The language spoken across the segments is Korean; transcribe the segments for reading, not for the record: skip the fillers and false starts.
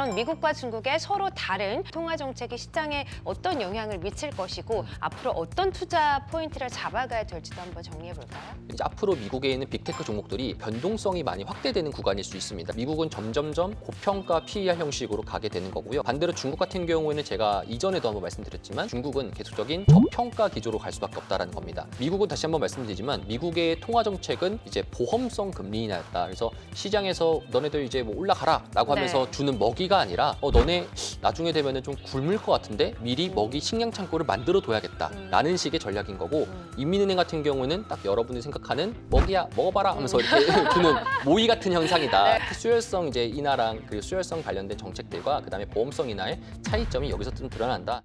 이런 미국과 중국의 서로 다른 통화 정책이 시장에 어떤 영향을 미칠 것이고 앞으로 어떤 투자 포인트를 잡아가야 될지도 한번 정리해 볼까요? 이제 앞으로 미국에 있는 빅테크 종목들이 변동성이 많이 확대되는 구간일 수 있습니다. 미국은 점점점 고평가 PER 형식으로 가게 되는 거고요. 반대로 중국 같은 경우에는 제가 이전에도 한번 말씀드렸지만 중국은 계속적인 저평가 기조로 갈 수밖에 없다는 겁니다. 미국은 다시 한번 말씀드리지만 미국의 통화 정책은 이제 보험성 금리 인하였다. 그래서 시장에서 너네들 이제 뭐 올라가라라고 하면서 주는 먹이가 아니라 너네 나중에 되면은 좀 굶을 것 같은데 미리 먹이 식량 창고를 만들어 둬야겠다라는 식의 전략인 거고 인민은행 같은 경우는 딱 여러분이 생각하는 먹이야 먹어봐라 하면서 이렇게 주는 모의 같은 현상이다. 수혈성 이제 인하랑 그 수혈성 관련된 정책들과 그다음에 보험성 인하의 차이점이 여기서 좀 드러난다.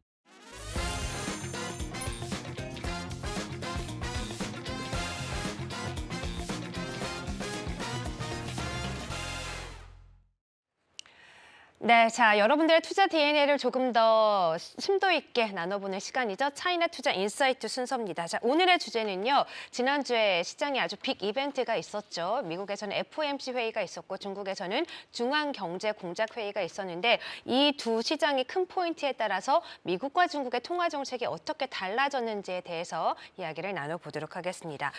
네, 자, 여러분들의 투자 DNA를 조금 더 심도 있게 나눠보는 시간이죠. 차이나 투자 인사이트 순서입니다. 자, 오늘의 주제는요. 지난주에 시장에 아주 빅 이벤트가 있었죠. 미국에서는 FOMC 회의가 있었고 중국에서는 중앙경제공작회의가 있었는데 이 두 시장의 큰 포인트에 따라서 미국과 중국의 통화 정책이 어떻게 달라졌는지에 대해서 이야기를 나눠보도록 하겠습니다.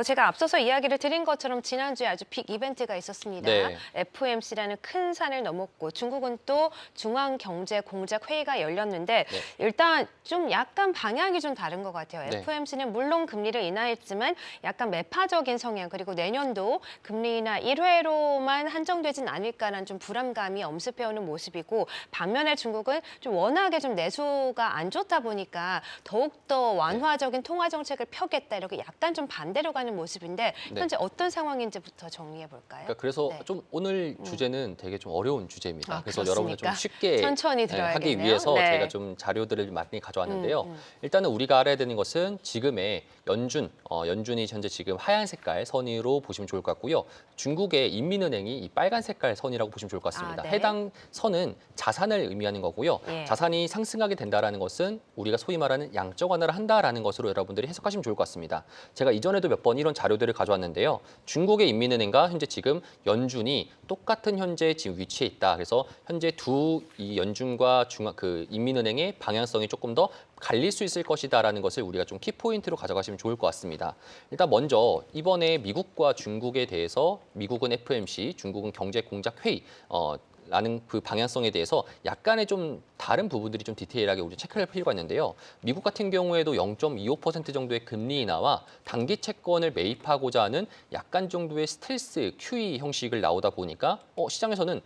제가 앞서서 이야기를 드린 것처럼 지난주에 아주 빅 이벤트가 있었습니다. 네. FOMC라는 큰 산을 넘었고 중국은 또 중앙경제공작회의가 열렸는데 일단 좀 약간 방향이 좀 다른 것 같아요. FOMC는 물론 금리를 인하했지만 약간 매파적인 성향 그리고 내년도 금리 인하 1회로만 한정되진 않을까라는 좀 불안감이 엄습해오는 모습이고 반면에 중국은 좀 워낙에 좀 내수가 안 좋다 보니까 더욱더 완화적인 통화 정책을 펴겠다 이렇게 약간 좀 반대로 가는 모습인데 현재 어떤 상황인지부터 정리해 볼까요? 그러니까 그래서 좀 오늘 주제는 되게 좀 어려운 주제입니다. 그래서 여러분들 좀 쉽게 천천히 하기 위해서 제가 좀 자료들을 많이 가져왔는데요. 일단은 우리가 알아야 되는 것은 지금의 연준이 현재 지금 하얀 색깔 선으로 보시면 좋을 것 같고요. 중국의 인민은행이 이 빨간 색깔 선이라고 보시면 좋을 것 같습니다. 해당 선은 자산을 의미하는 거고요. 자산이 상승하게 된다라는 것은 우리가 소위 말하는 양적 완화를 한다라는 것으로 여러분들이 해석하시면 좋을 것 같습니다. 제가 이전에도 몇 번 이런 자료들을 가져왔는데요. 중국의 인민은행과 현재 지금 연준이 똑같은 현재 지금 위치에 있다. 그래서 현재 이 연준과 인민은행의 방향성이 조금 더 갈릴 수 있을 것이다라는 것을 우리가 좀 키포인트로 가져가시면 좋을 것 같습니다. 일단 먼저 이번에 미국과 중국에 대해서 미국은 FOMC, 중국은 경제공작회의 라는 그 방향성에 대해서 약간의 좀 다른 부분들이 좀 디테일하게 우리 체크를 할 필요가 있는데요. 미국 같은 경우에도 0.25% 정도의 금리 인하와 단기 채권을 매입하고자 하는 약간 정도의 스텔스 QE 형식을 나오다 보니까 시장에서는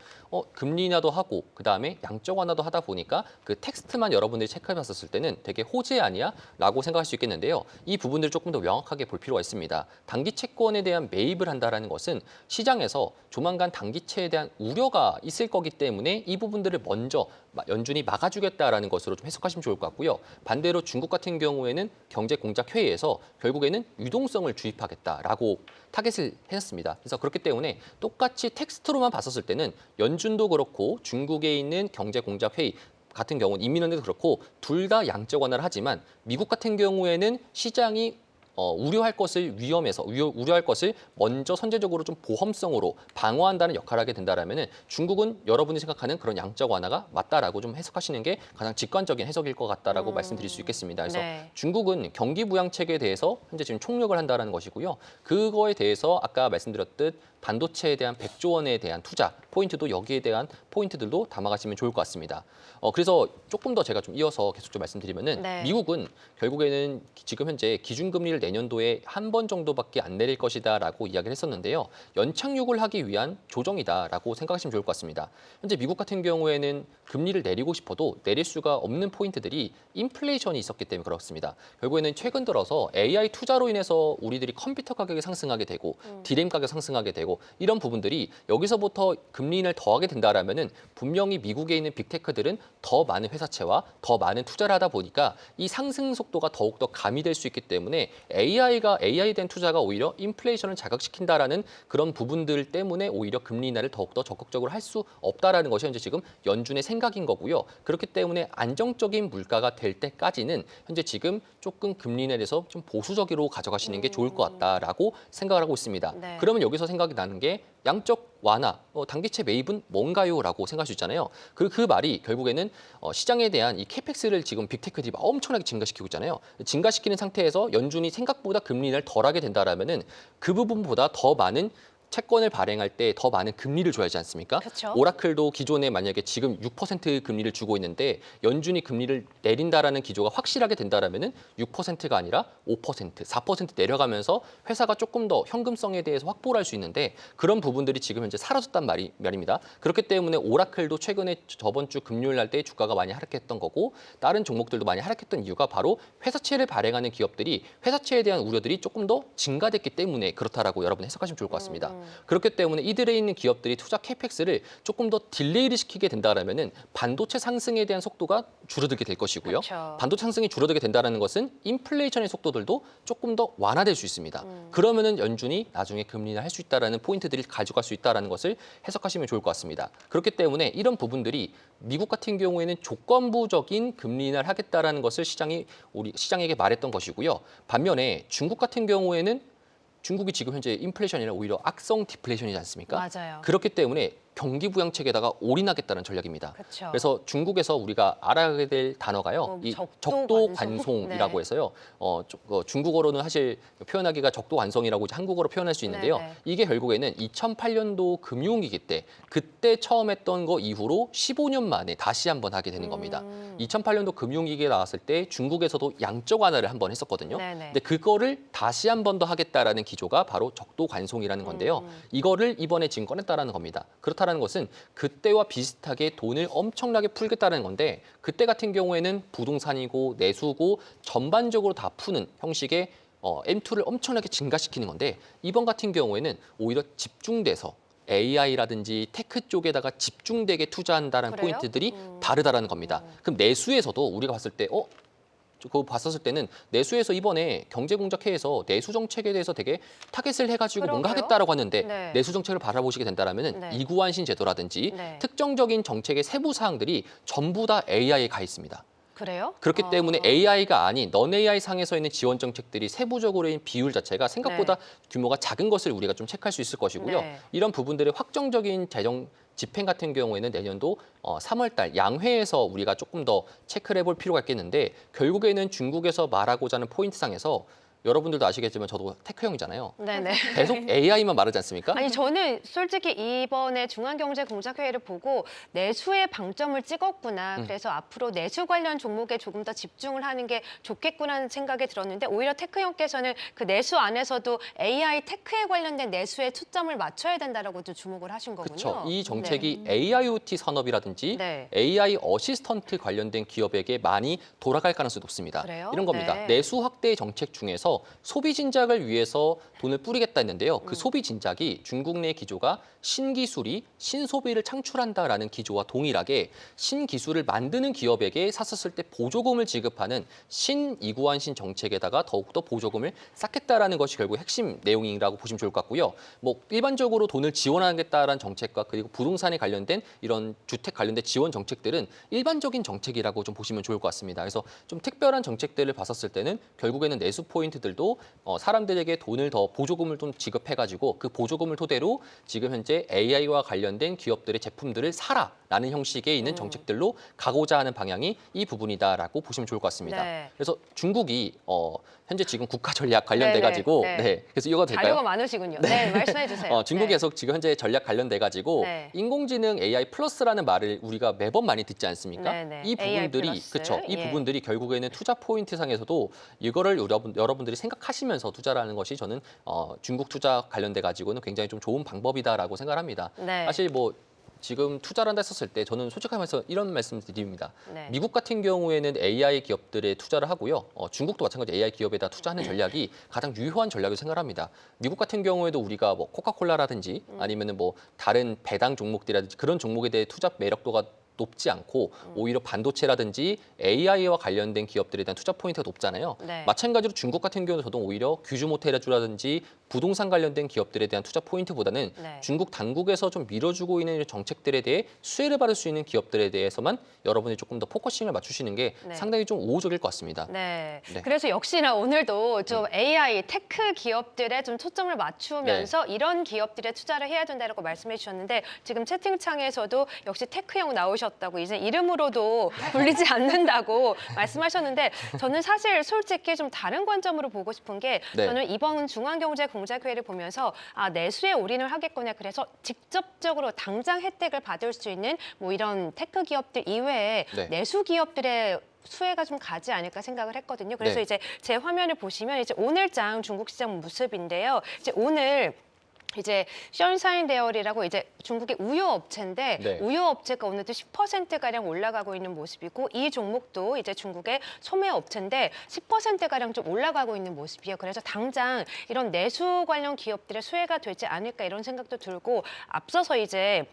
금리 인하도 하고 그다음에 양적 완화도 하다 보니까 그 텍스트만 여러분들이 체크해 봤었을 때는 되게 호재 아니야? 라고 생각할 수 있겠는데요. 이 부분들을 조금 더 명확하게 볼 필요가 있습니다. 단기 채권에 대한 매입을 한다는 것은 시장에서 조만간 단기채에 대한 우려가 있을 거기 때문에 이 부분들을 먼저 연준이 막아주겠다라는 것으로 좀 해석하시면 좋을 것 같고요. 반대로 중국 같은 경우에는 경제공작회의에서 결국에는 유동성을 주입하겠다라고 타겟을 했습니다. 그래서 그렇기 때문에 똑같이 텍스트로만 봤었을 때는 연준도 그렇고 중국에 있는 경제공작회의 같은 경우는 인민은행도 그렇고 둘 다 양적 완화를 하지만 미국 같은 경우에는 시장이 우려할 것을 우려할 것을 먼저 선제적으로 좀 보험성으로 방어한다는 역할을 하게 된다라면은 중국은 여러분이 생각하는 그런 양적 완화가 맞다라고 좀 해석하시는 게 가장 직관적인 해석일 것 같다라고 말씀드릴 수 있겠습니다. 그래서 중국은 경기 부양책에 대해서 현재 지금 총력을 한다라는 것이고요. 그거에 대해서 아까 말씀드렸듯 반도체에 대한 100조 원에 대한 투자 포인트도 여기에 대한 포인트들도 담아가시면 좋을 것 같습니다. 그래서 조금 더 제가 좀 이어서 계속 좀 말씀드리면은 미국은 결국에는 지금 현재 기준금리를 내년도에 한 번 정도밖에 안 내릴 것이다라고 이야기를 했었는데요. 연착륙을 하기 위한 조정이다라고 생각하시면 좋을 것 같습니다. 현재 미국 같은 경우에는 금리를 내리고 싶어도 내릴 수가 없는 포인트들이 인플레이션이 있었기 때문에 그렇습니다. 결국에는 최근 들어서 AI 투자로 인해서 우리들이 컴퓨터 가격이 상승하게 되고 디램 가격 상승하게 되고 이런 부분들이 여기서부터 금리 인하를 더하게 된다라면은 분명히 미국에 있는 빅테크들은 더 많은 회사채와 더 많은 투자를 하다 보니까 이 상승 속도가 더욱더 가미될 수 있기 때문에 AI에 대한 투자가 오히려 인플레이션을 자극시킨다라는 그런 부분들 때문에 오히려 금리 인하를 더욱더 적극적으로 할 수 없다라는 것이 현재 지금 연준의 생각인 거고요. 그렇기 때문에 안정적인 물가가 될 때까지는 현재 지금 조금 금리 인하에 대해서 좀 보수적으로 가져가시는 게 좋을 것 같다라고 생각을 하고 있습니다. 그러면 여기서 생각이 나는 게 양적 완화, 단기채 매입은 뭔가요?라고 생각할 수 있잖아요. 그 말이 결국에는 시장에 대한 이 캐펙스를 지금 빅테크들이 엄청나게 증가시키고 있잖아요. 증가시키는 상태에서 연준이 생각보다 금리 인하를 덜하게 된다라면은 그 부분보다 더 많은 채권을 발행할 때 더 많은 금리를 줘야 하지 않습니까? 그쵸. 오라클도 기존에 만약에 지금 6% 금리를 주고 있는데 연준이 금리를 내린다라는 기조가 확실하게 된다라면은 6%가 아니라 5%, 4% 내려가면서 회사가 조금 더 현금성에 대해서 확보를 할 수 있는데 그런 부분들이 지금 현재 사라졌단 말입니다. 그렇기 때문에 오라클도 최근에 저번 주 금요일 날 때 주가가 많이 하락했던 거고 다른 종목들도 많이 하락했던 이유가 바로 회사채를 발행하는 기업들이 회사채에 대한 우려들이 조금 더 증가됐기 때문에 그렇다라고 여러분 해석하시면 좋을 것 같습니다. 그렇기 때문에 이들에 있는 기업들이 투자 캐펙스를 조금 더 딜레이를 시키게 된다라면은 반도체 상승에 대한 속도가 줄어들게 될 것이고요. 그렇죠. 반도체 상승이 줄어들게 된다는 것은 인플레이션의 속도들도 조금 더 완화될 수 있습니다. 그러면은 연준이 나중에 금리 인하할 수 있다라는 포인트들을 가져갈 수 있다라는 것을 해석하시면 좋을 것 같습니다. 그렇기 때문에 이런 부분들이 미국 같은 경우에는 조건부적인 금리 인하를 하겠다라는 것을 시장에게 말했던 것이고요. 반면에 중국 같은 경우에는 중국이 지금 현재 인플레이션이 아니라 오히려 악성 디플레이션이지 않습니까? 맞아요. 그렇기 때문에 경기 부양책에다가 올인하겠다는 전략입니다. 그쵸. 그래서 중국에서 우리가 알아야 될 단어가요. 이 적도 관송이라고 네. 해서요. 중국어로는 사실 표현하기가 적도 관송이라고 한국어로 표현할 수 있는데요. 네네. 이게 결국에는 2008년도 금융위기 때 그때 처음 했던 거 이후로 15년 만에 다시 한번 하게 되는 겁니다. 2008년도 금융위기가 나왔을 때 중국에서도 양적 완화를 한번 했었거든요. 네네. 근데 그거를 다시 한 번 더 하겠다라는 기조가 바로 적도 관송이라는 건데요. 이거를 이번에 지금 꺼냈다라는 겁니다. 그렇다는 것은 그때와 비슷하게 돈을 엄청나게 풀겠다는 건데 그때 같은 경우에는 부동산이고 내수고 전반적으로 다 푸는 형식의 M2를 엄청나게 증가시키는 건데 이번 같은 경우에는 오히려 집중돼서 AI라든지 테크 쪽에다가 집중되게 투자한다는 그래요? 포인트들이 다르다라는 겁니다. 그럼 내수에서도 우리가 봤을 때 그거 봤었을 때는 내수에서 이번에 경제공작회에서 내수 정책에 대해서 되게 타겟을 해가지고 뭔가 그러게요. 하겠다라고 하는데 네. 내수 정책을 바라보시게 된다라면은 네. 이구환신 제도라든지 네. 특정적인 정책의 세부 사항들이 전부 다 AI에 가 있습니다. 그래요? 그렇기 때문에 AI가 아닌 넌 AI 상에서 있는 지원 정책들이 세부적으로인 비율 자체가 생각보다 규모가 작은 것을 우리가 좀 체크할 수 있을 것이고요. 네. 이런 부분들의 확정적인 재정 집행 같은 경우에는 내년도 3월 달 양회에서 우리가 조금 더 체크를 해볼 필요가 있겠는데 결국에는 중국에서 말하고자 하는 포인트상에서 여러분들도 아시겠지만 저도 테크형이잖아요. 네네. 계속 AI만 말하지 않습니까? 아니 저는 솔직히 이번에 중앙경제공작회의를 보고 내수에 방점을 찍었구나. 그래서 앞으로 내수 관련 종목에 조금 더 집중을 하는 게 좋겠구나는 생각이 들었는데 오히려 테크형께서는 그 내수 안에서도 AI 테크에 관련된 내수에 초점을 맞춰야 된다라고 또 주목을 하신 거군요. 그렇죠. 이 정책이 AIoT 산업이라든지 네. AI 어시스턴트 관련된 기업에게 많이 돌아갈 가능성이 높습니다. 그래요? 이런 겁니다. 네. 내수 확대 정책 중에서 소비 진작을 위해서 돈을 뿌리겠다 했는데요. 그 소비 진작이 중국 내 기조가 신기술이 신소비를 창출한다라는 기조와 동일하게 신기술을 만드는 기업에게 샀었을 때 보조금을 지급하는 신이구환신 정책에다가 더욱더 보조금을 쌓겠다라는 것이 결국 핵심 내용이라고 보시면 좋을 것 같고요. 뭐 일반적으로 돈을 지원하겠다라는 정책과 그리고 부동산에 관련된 이런 주택 관련된 지원 정책들은 일반적인 정책이라고 좀 보시면 좋을 것 같습니다. 그래서 좀 특별한 정책들을 봤었을 때는 결국에는 내수 포인트들도 사람들에게 돈을 더 보조금을 좀 지급해가지고 그 보조금을 토대로 지금 현재 AI와 관련된 기업들의 제품들을 사라라는 형식의 있는 정책들로 가고자 하는 방향이 이 부분이다라고 보시면 좋을 것 같습니다. 네. 그래서 중국이 현재 지금 국가 전략 관련돼 가지고 네. 그래서 이거 될까요? 자료가 많으시군요. 네, 말씀해 주세요. 중국에서 지금 현재 전략 관련돼 가지고 네. 인공지능 AI 플러스라는 말을 우리가 매번 많이 듣지 않습니까? 네, 네. 이 AI 부분들이 플러스. 그렇죠. 이 예. 부분들이 결국에는 투자 포인트 상에서도 이거를 여러분들이 생각하시면서 투자라는 것이 저는 중국 투자 관련돼 가지고는 굉장히 좀 좋은 방법이다라고 생각합니다. 네. 사실 뭐 지금 투자를 한다 했었을 때 저는 솔직하게 말해서 이런 말씀 드립니다. 네. 미국 같은 경우에는 AI 기업들에 투자를 하고요. 중국도 마찬가지 AI 기업에다 투자하는 전략이 가장 유효한 전략을 생각합니다. 미국 같은 경우에도 우리가 뭐 코카콜라라든지 아니면은 뭐 다른 배당 종목들이라든지 그런 종목에 대해 투자 매력도가 높지 않고 오히려 반도체라든지 AI와 관련된 기업들에 대한 투자 포인트가 높잖아요. 네. 마찬가지로 중국 같은 경우도 저도 오히려 규주모테라주라든지 부동산 관련된 기업들에 대한 투자 포인트보다는 네. 중국 당국에서 좀 밀어주고 있는 정책들에 대해 수혜를 받을 수 있는 기업들에 대해서만 여러분이 조금 더 포커싱을 맞추시는 게 네. 상당히 좀 우호적일 것 같습니다. 네. 네. 그래서 역시나 오늘도 좀 AI, 테크 기업들에 좀 초점을 맞추면서 이런 기업들에 투자를 해야 된다고 말씀해 주셨는데 지금 채팅창에서도 역시 테크형 나오셨다고 이제 이름으로도 불리지 않는다고 말씀하셨는데 저는 사실 솔직히 좀 다른 관점으로 보고 싶은 게 네. 저는 이번 중앙경제공작회의를 보면서 내수에 올인을 하겠거나 그래서 직접적으로 당장 혜택을 받을 수 있는 뭐 이런 테크 기업들 이외에 네. 내수 기업들의 수혜가 좀 가지 않을까 생각을 했거든요. 그래서 네. 이제 제 화면을 보시면 이제 오늘장 중국 시장 모습인데요. 이제 오늘 이제 션샤인 데어리라고 이제 중국의 우유 업체인데 네. 우유 업체가 오늘도 10%가량 올라가고 있는 모습이고 이 종목도 이제 중국의 소매 업체인데 10%가량 좀 올라가고 있는 모습이에요. 그래서 당장 이런 내수 관련 기업들의 수혜가 되지 않을까 이런 생각도 들고 앞서서 이제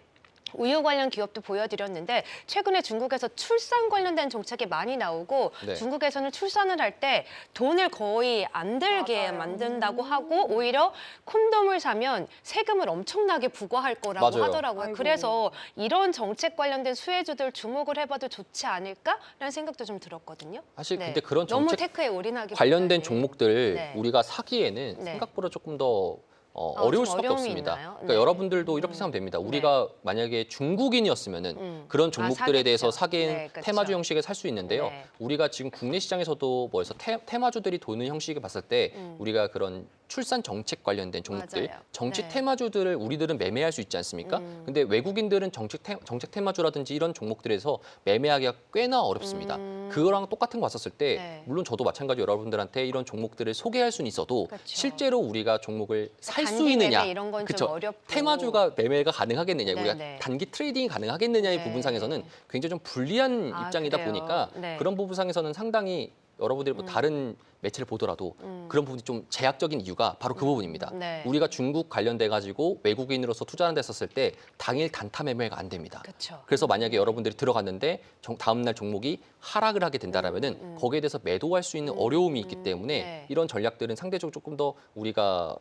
우유 관련 기업도 보여드렸는데 최근에 중국에서 출산 관련된 정책이 많이 나오고 네. 중국에서는 출산을 할 때 돈을 거의 안 들게 만든다고 하고 오히려 콘돔을 사면 세금을 엄청나게 부과할 거라고 맞아요. 하더라고요. 아이고. 그래서 이런 정책 관련된 수혜주들 주목을 해봐도 좋지 않을까라는 생각도 좀 들었거든요. 사실 네. 근데 그런 너무 정책 테크에 올인하기 관련된 종목들 네. 우리가 사기에는 네. 생각보다 조금 더 어려울 좀 수밖에 어려움이 없습니다. 있나요? 그러니까 네. 여러분들도 이렇게 생각하면 됩니다. 우리가 만약에 중국인이었으면은 그런 종목들에 사겠죠. 대해서 사기엔 네, 그쵸. 테마주 형식에 살 수 있는데요. 네. 우리가 지금 국내 시장에서도 뭐해서 테마주들이 도는 형식을 봤을 때 우리가 그런 출산 정책 관련된 종목들, 맞아요. 정치 네. 테마주들을 우리들은 매매할 수 있지 않습니까? 근데 외국인들은 정책 테마주라든지 이런 종목들에서 매매하기가 꽤나 어렵습니다. 그거랑 똑같은 거 봤었을 때 네. 물론 저도 마찬가지로 여러분들한테 이런 종목들을 소개할 수는 있어도 그쵸. 실제로 우리가 종목을 살 수 단기 있느냐, 매매 이런 건 좀 그쵸? 어렵고. 테마주가 매매가 가능하겠느냐, 네, 우리가 네. 단기 트레이딩이 가능하겠느냐의 네. 부분상에서는 굉장히 좀 불리한 아, 입장이다 그래요? 보니까 네. 그런 부분상에서는 상당히 여러분들이 뭐 다른 매체를 보더라도 그런 부분이 좀 제약적인 이유가 바로 그 부분입니다. 네. 우리가 중국 관련돼 가지고 외국인으로서 투자한다 했었을 때 당일 단타 매매가 안 됩니다. 그렇죠. 그래서 만약에 여러분들이 들어갔는데 다음날 종목이 하락을 하게 된다라면은 거기에 대해서 매도할 수 있는 어려움이 있기 때문에 네. 이런 전략들은 상대적으로 조금 더 우리가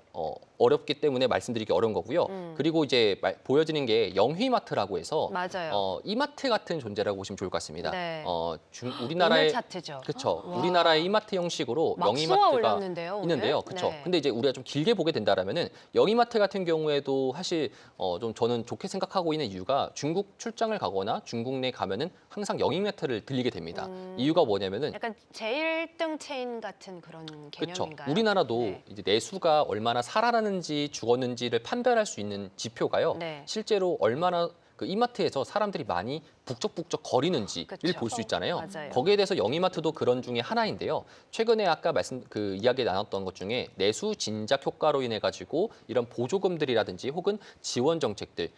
어렵기 때문에 말씀드리기 어려운 거고요. 그리고 이제 보여지는 게 영휘마트라고 해서 맞아요. 이마트 같은 존재라고 보시면 좋을 것 같습니다. 네. 우리나라의 오늘 차트죠. 그렇죠. 와. 우리나라의 이마트 형식으로 막 쏘아 영이마트가 올렸는데요, 오늘? 있는데요. 그렇죠. 네. 근데 이제 우리가 좀 길게 보게 된다라면은 영이마트 같은 경우에도 사실 좀 저는 좋게 생각하고 있는 이유가 중국 출장을 가거나 중국 내 가면은 항상 영이마트를 들리게 됩니다. 이유가 뭐냐면은 약간 제1등 체인 같은 그런 그렇죠. 개념인가요? 우리나라도 네. 이제 내수가 얼마나 살아나는지 죽었는지를 판별할 수 있는 지표가요. 네. 실제로 얼마나 그 이마트에서 사람들이 많이 북적북적 거리는지를 그쵸. 볼 수 있잖아요. 맞아요. 거기에 대해서 영이마트도 그런 중에 하나인데요. 최근에 아까 이야기 나눴던 것 중에 내수 진작 효과로 인해 가지고 이런 보조금들이라든지 혹은 지원 정책들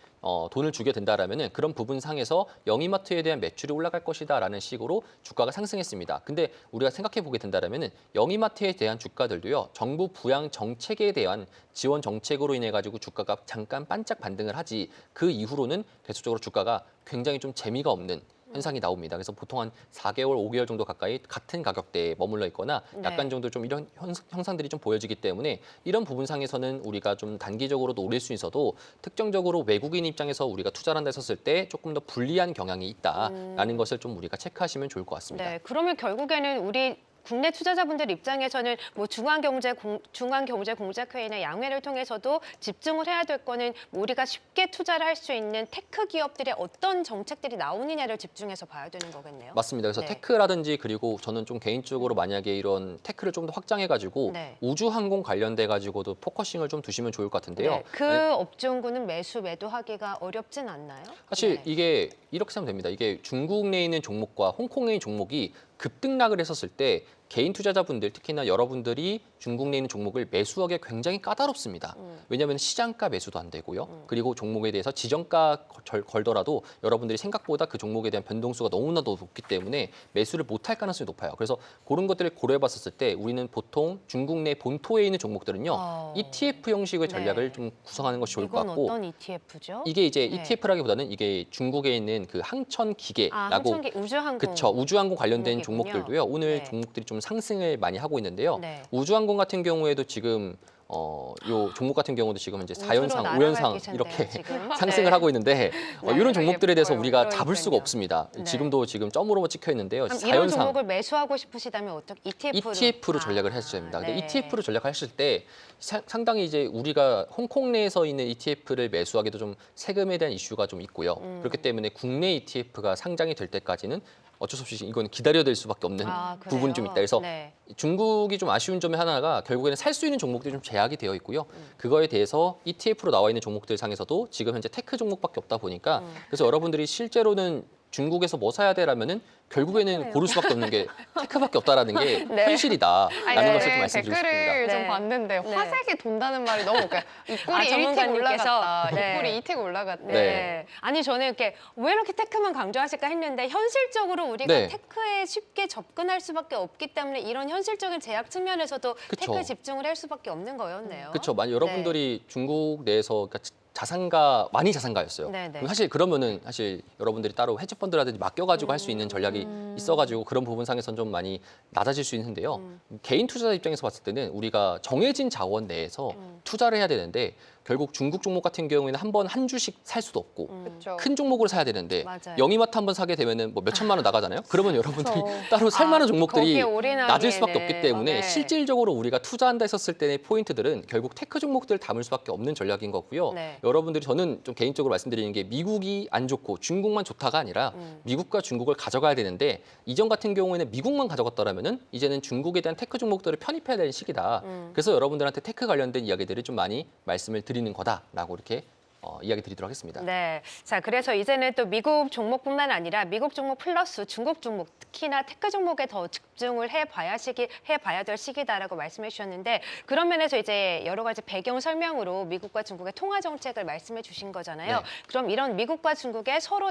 돈을 주게 된다라면은 그런 부분상에서 영이마트에 대한 매출이 올라갈 것이다라는 식으로 주가가 상승했습니다. 근데 우리가 생각해 보게 된다라면은 영이마트에 대한 주가들도요. 정부 부양 정책에 대한 지원 정책으로 인해 가지고 주가가 잠깐 반짝 반등을 하지 그 이후로는 계속적으로 주가가 굉장히 좀 재미가 없는 현상이 나옵니다. 그래서 보통 한 4개월, 5개월 정도 가까이 같은 가격대에 머물러 있거나 약간 네. 정도 좀 이런 형상들이 좀 보여지기 때문에 이런 부분상에서는 우리가 좀 단기적으로도 올릴 수 있어도 특정적으로 외국인 입장에서 우리가 투자를 한다 했었을 때 조금 더 불리한 경향이 있다라는 것을 좀 우리가 체크하시면 좋을 것 같습니다. 네, 그러면 결국에는 우리 국내 투자자분들 입장에서는 뭐 중앙경제공작회의나 양회를 통해서도 집중을 해야 될 거는 뭐 우리가 쉽게 투자를 할 수 있는 테크 기업들의 어떤 정책들이 나오느냐를 집중해서 봐야 되는 거겠네요. 맞습니다. 그래서 네. 테크라든지 그리고 저는 좀 개인적으로 만약에 이런 테크를 좀 더 확장해가지고 네. 우주항공 관련돼가지고도 포커싱을 좀 두시면 좋을 것 같은데요. 네, 그 업종군은 매도하기가 어렵진 않나요? 사실 네. 이게 이렇게 생각됩니다. 이게 중국 내에 있는 종목과 홍콩에 있는 종목이 급등락을 했었을 때 개인 투자자분들 특히나 여러분들이 중국 내에 있는 종목을 매수하기 굉장히 까다롭습니다. 왜냐하면 시장가 매수도 안 되고요. 그리고 종목에 대해서 지정가 걸더라도 여러분들이 생각보다 그 종목에 대한 변동수가 너무나도 높기 때문에 매수를 못할 가능성이 높아요. 그래서 그런 것들을 고려해봤을 때 우리는 보통 중국 내 본토에 있는 종목들은요. ETF 형식의 전략을 네. 좀 구성하는 것이 좋을 것 이건 같고 어떤 ETF죠? 이게 이제 네. ETF라기보다는 이게 중국에 있는 그 항천 기계라고 항천기 우주항공. 그쵸. 우주항공 관련된 종목이군요. 종목들도요. 오늘 네. 종목들이 좀 상승을 많이 하고 있는데요. 네. 우주항공 같은 경우에도 지금 요 종목 같은 경우도 지금 이제 우주로 4연상, 날아갈 5연상 기세인데요, 이렇게 지금. 상승을 네. 하고 있는데 이런 종목들에 대해서 예뻐요. 우리가 잡을 수가 그러니까요. 없습니다. 네. 지금도 지금 점으로 찍혀 있는데요. 그럼 이런 4연상. 종목을 매수하고 싶으시다면 어떻게 ETF로 전략을 하셔야 됩니다. 근데 네. ETF로 전략하실 때 상당히 이제 우리가 홍콩 내에서 있는 ETF를 매수하기도 좀 세금에 대한 이슈가 좀 있고요. 그렇기 때문에 국내 ETF가 상장이 될 때까지는 어쩔 수 없이 이건 기다려야 될 수밖에 없는 그래요? 부분이 좀 있다. 그래서 네. 중국이 좀 아쉬운 점의 하나가 결국에는 살 수 있는 종목들이 좀 제약이 되어 있고요. 그거에 대해서 ETF로 나와 있는 종목들 상에서도 지금 현재 테크 종목밖에 없다 보니까 그래서 여러분들이 실제로는 중국에서 뭐 사야 돼라면은 결국에는 고를 수밖에 없는 게 테크밖에 없다라는 게 네. 현실이다라는 것을 좀 말씀드리고 싶습니다. 댓글을 네. 좀 봤는데 네. 화색이 돈다는 말이 너무 웃겨요. 입꼬리 1틱 전문가님께서. 올라갔다. 네. 입꼬리 2틱 올라갔다. 네. 네. 아니 저는 이렇게 왜 이렇게 테크만 강조하실까 했는데 현실적으로 우리가 네. 테크에 쉽게 접근할 수밖에 없기 때문에 이런 현실적인 제약 측면에서도 그쵸. 테크에 집중을 할 수밖에 없는 거였네요. 그렇죠. 만약 여러분들이 중국 내에서 그러니까 자산가 많이 자산가였어요. 네네. 그럼 사실 그러면은 사실 여러분들이 따로 헤지펀드라든지 맡겨가지고 할 수 있는 전략이 있어가지고 그런 부분상에서는 좀 많이 낮아질 수 있는데요. 개인 투자자 입장에서 봤을 때는 우리가 정해진 자원 내에서 투자를 해야 되는데 결국 중국 종목 같은 경우에는 한 주씩 살 수도 없고 그렇죠. 큰 종목으로 사야 되는데 맞아요. 영이마트 한번 사게 되면은 뭐 몇천만 원 나가잖아요. 그러면 여러분들이 그렇죠. 따로 살 만한 종목들이 거기에 올인하기에는. 낮을 수밖에 없기 때문에 네. 실질적으로 우리가 투자한다 했었을 때의 포인트들은 결국 테크 종목들을 담을 수밖에 없는 전략인 거고요. 네. 여러분들이 저는 좀 개인적으로 말씀드리는 게 미국이 안 좋고 중국만 좋다가 아니라 미국과 중국을 가져가야 되는데 이전 같은 경우에는 미국만 가져갔더라면은 이제는 중국에 대한 테크 종목들을 편입해야 되는 시기다. 그래서 여러분들한테 테크 관련된 이야기들을 좀 많이 말씀을 드리는 거다라고 이렇게 이야기 드리도록 하겠습니다. 네. 자, 그래서 이제는 또 미국 종목뿐만 아니라 미국 종목 플러스 중국 종목, 특히나 테크 종목에 더 집중을 해봐야 될 시기다라고 말씀해 주셨는데 그런 면에서 이제 여러 가지 배경 설명으로 미국과 중국의 통화 정책을 말씀해 주신 거잖아요. 네. 그럼 이런 미국과 중국의 서로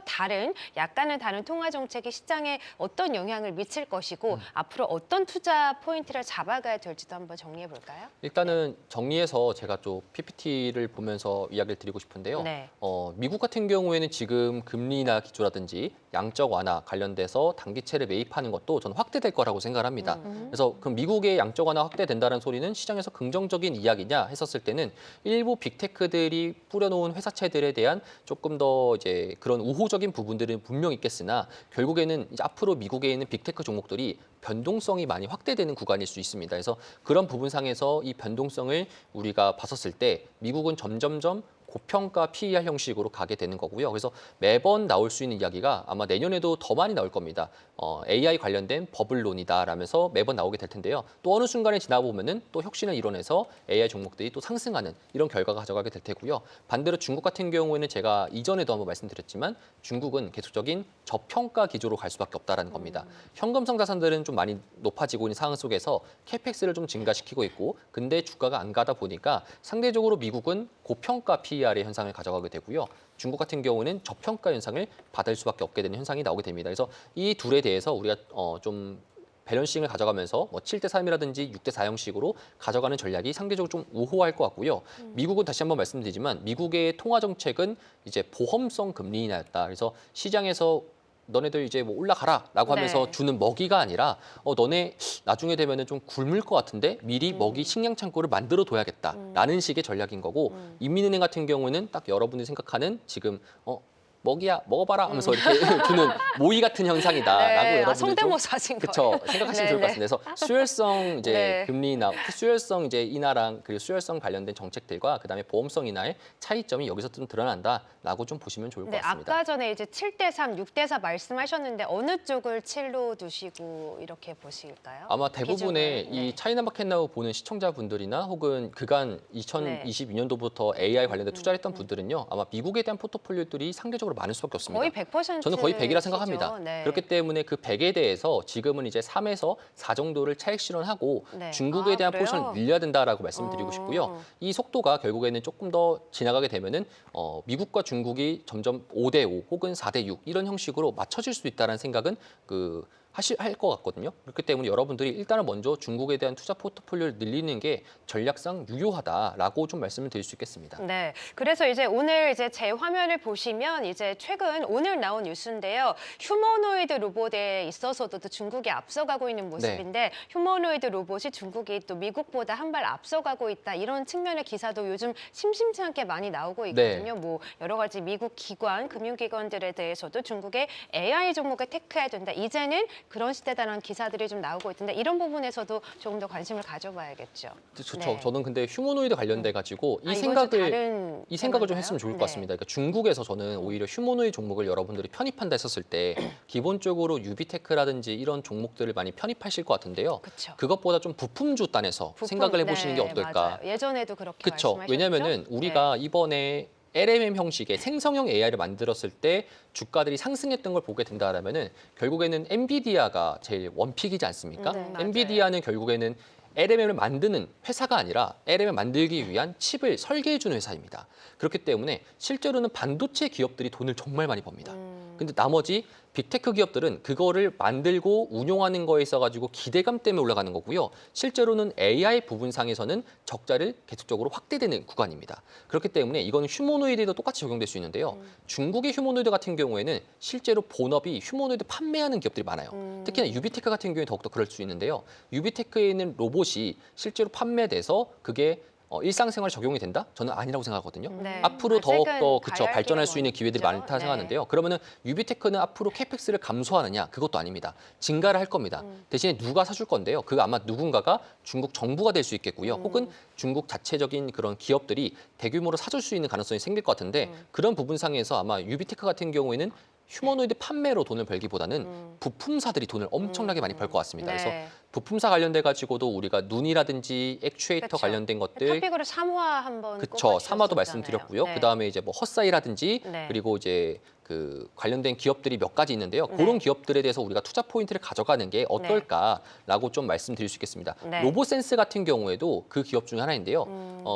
약간은 다른 통화 정책이 시장에 어떤 영향을 미칠 것이고 앞으로 어떤 투자 포인트를 잡아가야 될지도 한번 정리해 볼까요? 일단은 정리해서 제가 좀 PPT를 보면서 이야기를 드리고 싶은데요. 네. 미국 같은 경우에는 지금 금리나 기조라든지 양적 완화 관련돼서 단기채를 매입하는 것도 저는 확대될 거라고 생각을 합니다. 그래서 그럼 미국의 양적 완화 확대된다는 소리는 시장에서 긍정적인 이야기냐 했었을 때는 일부 빅테크들이 뿌려놓은 회사채들에 대한 조금 더 이제 그런 우호적인 부분들은 분명 있겠으나 결국에는 이제 앞으로 미국에 있는 빅테크 종목들이 변동성이 많이 확대되는 구간일 수 있습니다. 그래서 그런 부분상에서 이 변동성을 우리가 봤었을 때 미국은 점점점 고평가 PER 형식으로 가게 되는 거고요. 그래서 매번 나올 수 있는 이야기가 아마 내년에도 더 많이 나올 겁니다. AI 관련된 버블론이다라면서 매번 나오게 될 텐데요. 또 어느 순간에 지나 보면은 또 혁신을 이뤄내서 AI 종목들이 또 상승하는 이런 결과가 가져가게 될 테고요. 반대로 중국 같은 경우에는 제가 이전에도 한번 말씀드렸지만 중국은 계속적인 저평가 기조로 갈 수밖에 없다라는 겁니다. 현금성 자산들은 좀 많이 높아지고 있는 상황 속에서 캐펙스를 좀 증가시키고 있고 근데 주가가 안 가다 보니까 상대적으로 미국은 고평가 PER의 현상을 가져가게 되고요. 중국 같은 경우는 저평가 현상을 받을 수밖에 없게 되는 현상이 나오게 됩니다. 그래서 이 둘에 대해서 우리가 좀 밸런싱을 가져가면서 뭐 7대3이라든지 6대4 형식으로 가져가는 전략이 상대적으로 좀 우호할 것 같고요. 미국은 다시 한번 말씀드리지만 미국의 통화 정책은 이제 보험성 금리 인하였다. 그래서 시장에서 너네들 이제 뭐 올라가라라고 하면서 네. 주는 먹이가 아니라 너네 나중에 되면은 좀 굶을 것 같은데 미리 먹이 식량 창고를 만들어 둬야겠다라는 식의 전략인 거고 인민은행 같은 경우는 딱 여러분들이 생각하는 지금 먹이야 먹어봐라 하면서 이렇게 주는 모의 같은 현상이다라고 네. 여러분들 성대모사 하신 거예요. 그렇죠. 생각하시면 좋을 것 같습니다. 그래서 수혈성 이제 네. 금리나 수혈성 이제 인하랑 그리고 수혈성 관련된 정책들과 그다음에 보험성 인하의 차이점이 여기서 좀 드러난다라고 좀 보시면 좋을 것 네, 같습니다. 아까 전에 이제 7대3, 6대4 말씀하셨는데 어느 쪽을 7로 두시고 이렇게 보실까요? 아마 대부분의 기준을. 이 차이나 마켓나우 보는 시청자분들이나 혹은 그간 2022년도부터 AI 관련된 투자를 했던 분들은요. 아마 미국에 대한 포트폴리오들이 상대적으로 압도적으로 많을 수밖에 없습니다. 거의 100%. 저는 거의 100이라 생각합니다. 네. 그렇기 때문에 그 100에 대해서 지금은 이제 3에서 4 정도를 차익 실현하고 네. 중국에 대한 그래요? 포지션을 늘려야 된다라고 말씀드리고 싶고요. 이 속도가 결국에는 조금 더 지나가게 되면은 미국과 중국이 점점 5대5 혹은 4대6 이런 형식으로 맞춰질 수 있다는 생각은 할 것 같거든요. 그렇기 때문에 여러분들이 일단은 먼저 중국에 대한 투자 포트폴리오를 늘리는 게 전략상 유효하다라고 좀 말씀을 드릴 수 있겠습니다. 네, 그래서 이제 오늘 이제 제 화면을 보시면 이제 최근 오늘 나온 뉴스인데요. 휴머노이드 로봇에 있어서도 또 중국이 앞서가고 있는 모습인데 휴머노이드 로봇이 중국이 또 미국보다 한 발 앞서가고 있다 이런 측면의 기사도 요즘 심심치 않게 많이 나오고 있거든요. 뭐 여러 가지 미국 기관, 금융기관들에 대해서도 중국의 AI 종목에 테크해야 된다. 이제는 그런 시대다라는 기사들이 좀 나오고 있는데 이런 부분에서도 조금 더 관심을 가져봐야겠죠. 좋죠. 네. 저는 근데 휴머노이드 관련돼 가지고 이건 좀 다른 이 생각을 좀 테마인가요? 했으면 좋을 것 네. 같습니다. 그러니까 중국에서 저는 오히려 휴머노이드 종목을 여러분들이 편입한다 했었을 때 기본적으로 유비테크라든지 이런 종목들을 많이 편입하실 것 같은데요. 그쵸. 그것보다 좀 부품주 단에서 생각을 해보시는 게 어떨까. 맞아요. 예전에도 그렇게 그렇죠. 말씀하셨죠. 왜냐면은 우리가 이번에 LMM 형식의 생성형 AI를 만들었을 때 주가들이 상승했던 걸 보게 된다라면은 결국에는 엔비디아가 제일 원픽이지 않습니까? 맞아요. 엔비디아는 결국에는 LMM을 만드는 회사가 아니라 LMM을 만들기 위한 칩을 설계해주는 회사입니다. 그렇기 때문에 실제로는 반도체 기업들이 돈을 정말 많이 법니다. 근데 나머지 빅테크 기업들은 그거를 만들고 운용하는 거에 있어가지고 기대감 때문에 올라가는 거고요. 실제로는 AI 부분상에서는 적자를 계속적으로 확대되는 구간입니다. 그렇기 때문에 이거는 휴머노이드에도 똑같이 적용될 수 있는데요. 중국의 휴머노이드 같은 경우에는 실제로 본업이 휴머노이드 판매하는 기업들이 많아요. 특히나 유비테크 같은 경우에 더욱더 그럴 수 있는데요. 유비테크에 있는 로봇이 실제로 판매돼서 그게 일상생활 적용이 된다? 저는 아니라고 생각하거든요. 네. 앞으로 더욱더 아직은 가야 할 발전할 길이 수 있는 기회들이 먼저. 많다 네. 생각하는데요. 그러면은 유비테크는 앞으로 캐펙스를 감소하느냐? 그것도 아닙니다. 증가를 할 겁니다. 대신에 누가 사줄 건데요. 그 아마 누군가가 중국 정부가 될 수 있겠고요. 혹은 중국 자체적인 그런 기업들이 대규모로 사줄 수 있는 가능성이 생길 것 같은데 그런 부분상에서 아마 유비테크 같은 경우에는 휴머노이드 판매로 돈을 벌기보다는 부품사들이 돈을 엄청나게 많이 벌 것 같습니다. 네. 그래서 부품사 관련돼 가지고도 우리가 눈이라든지 액추에이터 그쵸. 관련된 것들 토픽으로 3화 한번 그쵸. 삼화도 말씀드렸고요. 네. 그다음에 이제 뭐 헛사이라든지 네. 그리고 이제 그 관련된 기업들이 몇 가지 있는데요. 그런 기업들에 대해서 우리가 투자 포인트를 가져가는 게 어떨까라고 좀 말씀드릴 수 있겠습니다. 네. 로보센스 같은 경우에도 그 기업 중에 하나인데요.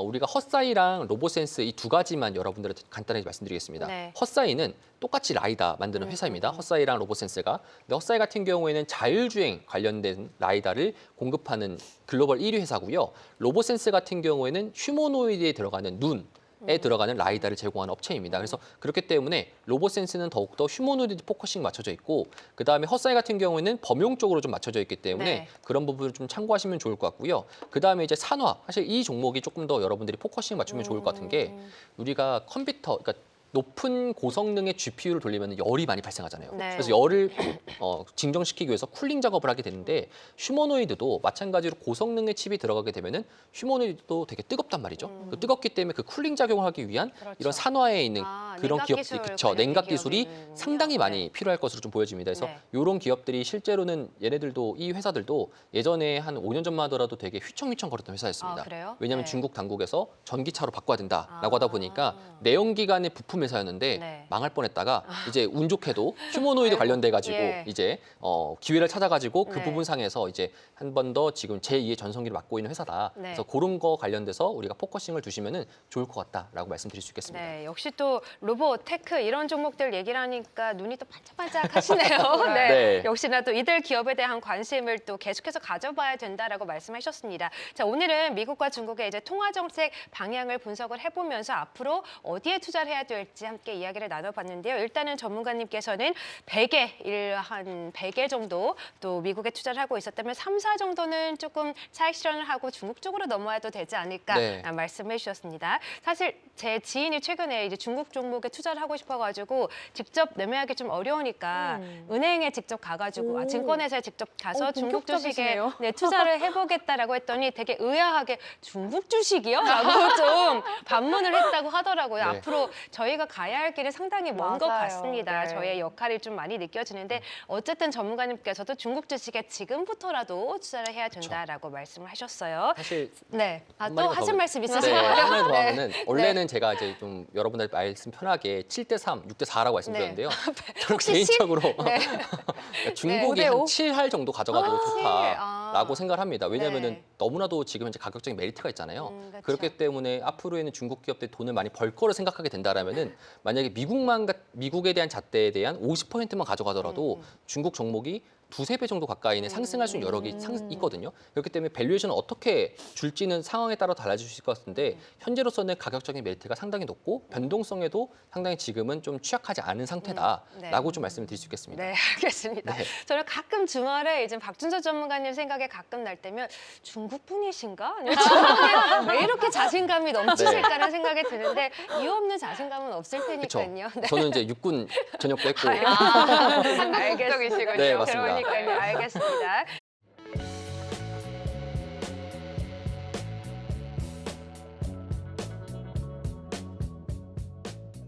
우리가 헛사이랑 로보센스 이 두 가지만 여러분들한테 간단하게 말씀드리겠습니다. 네. 헛사이는 똑같이 라이다 만드는 회사입니다. 헛사이랑 로보센스가. 근데 헛사이 같은 경우에는 자율주행 관련된 라이다를 공급하는 글로벌 1위 회사고요. 로보센스 같은 경우에는 휴머노이드에 들어가는 눈에 들어가는 라이다를 제공하는 업체입니다. 그래서 그렇기 때문에 로보센스는 더욱더 휴머노이드 포커싱 맞춰져 있고 그다음에 헛사이 같은 경우에는 범용 쪽으로 좀 맞춰져 있기 때문에 네. 그런 부분을 좀 참고하시면 좋을 것 같고요. 그다음에 이제 산화. 사실 이 종목이 조금 더 여러분들이 포커싱 맞추면 좋을 것 같은 게 우리가 컴퓨터 그러니까 높은 고성능의 GPU를 돌리면 열이 많이 발생하잖아요. 네. 그래서 열을 진정시키기 위해서 쿨링 작업을 하게 되는데 휴머노이드도 마찬가지로 고성능의 칩이 들어가게 되면은 휴머노이드도 되게 뜨겁단 말이죠. 그 뜨겁기 때문에 그 쿨링 작용을 하기 위한 그렇죠. 이런 산화에 있는 그런 냉각 기업들이 기술 그쵸. 관련된 냉각 기술이 기업이군요. 상당히 많이 네. 필요할 것으로 좀 보여집니다. 그래서 네. 이런 기업들이 실제로는 얘네들도 이 회사들도 예전에 한 5년 전만 하더라도 되게 휘청휘청 거렸던 회사였습니다. 아, 그래요? 왜냐하면 네. 중국 당국에서 전기차로 바꿔야 된다라고 아. 하다 보니까 내연기관의 부품 회사였는데 네. 망할 뻔했다가 이제 운 좋게도 휴머노이드 관련돼 가지고 예. 이제 기회를 찾아가지고 그 네. 부분상에서 이제 한 번 더 지금 제2의 전성기를 맡고 있는 회사다. 네. 그래서 그런 거 관련돼서 우리가 포커싱을 두시면은 좋을 것 같다라고 말씀드릴 수 있겠습니다. 네, 역시 또 로봇, 테크 이런 종목들 얘기를 하니까 눈이 또 반짝반짝 하시네요. 네. 네. 역시나 또 이들 기업에 대한 관심을 또 계속해서 가져봐야 된다라고 말씀하셨습니다. 자, 오늘은 미국과 중국의 이제 통화 정책 방향을 분석을 해보면서 앞으로 어디에 투자를 해야 될지 함께 이야기를 나눠봤는데요. 일단은 전문가님께서는 100에 100에 정도 또 미국에 투자를 하고 있었다면 3, 4 정도는 조금 차익 실현을 하고 중국 쪽으로 넘어와도 되지 않을까 네. 말씀해 주셨습니다. 사실 제 지인이 최근에 이제 중국 종목에 투자를 하고 싶어가지고 직접 매매하기 좀 어려우니까 은행에 직접 가가지고 오. 증권회사에 직접 가서 중국 주식에 본격적이시네요. 투자를 해보겠다라고 했더니 되게 의아하게 중국 주식이요? 라고 좀 반문을 했다고 하더라고요. 네. 앞으로 저희가 저희가 가야 할 길이 상당히 먼 것 맞아요. 같습니다. 네. 저희의 역할이 좀 많이 느껴지는데 어쨌든 전문가님께서도 중국 주식에 지금부터라도 투자를 해야 된다라고 말씀을 하셨어요. 사실 네. 또 한마디만 하실 더- 말씀 네, 있으세요? 한마디 더 네. 하면은 원래는 제가 이제 좀 여러분들 말씀 편하게 7대3, 6대4라고 말씀드렸는데요. 저는 혹시 개인적으로 네. 중국이 네, 한 5대5? 7할 정도 가져가도 좋다라고 아. 생각을 합니다. 왜냐하면은 네. 너무나도 지금 현재 가격적인 메리트가 있잖아요. 그렇죠. 그렇기 때문에 앞으로에는 중국 기업들이 돈을 많이 벌 거를 생각하게 된다라면은 만약에 미국에 대한 잣대에 대한 50%만 가져가더라도 중국 종목이 두세 배 정도 가까이는 상승할 수 있는 여력이 있거든요. 그렇기 때문에 밸류에이션을 어떻게 줄지는 상황에 따라 달라질 수 있을 것 같은데 현재로서는 가격적인 메리트가 상당히 높고 변동성에도 상당히 지금은 좀 취약하지 않은 상태다라고 좀 말씀을 드릴 수 있겠습니다. 네, 알겠습니다. 네. 저는 가끔 주말에 이제 박준서 전문가님 생각에 가끔 날 때면 중국 분이신가? 아니면 중국에 왜 이렇게 자신감이 넘치실까라는 생각이 드는데 이유 없는 자신감은 없을 그렇죠. 테니까요. 네. 저는 이제 육군 전역도 했고 알겠습니다. 적이시군요. 네, 맞습니다. 그러니까요. 알겠습니다.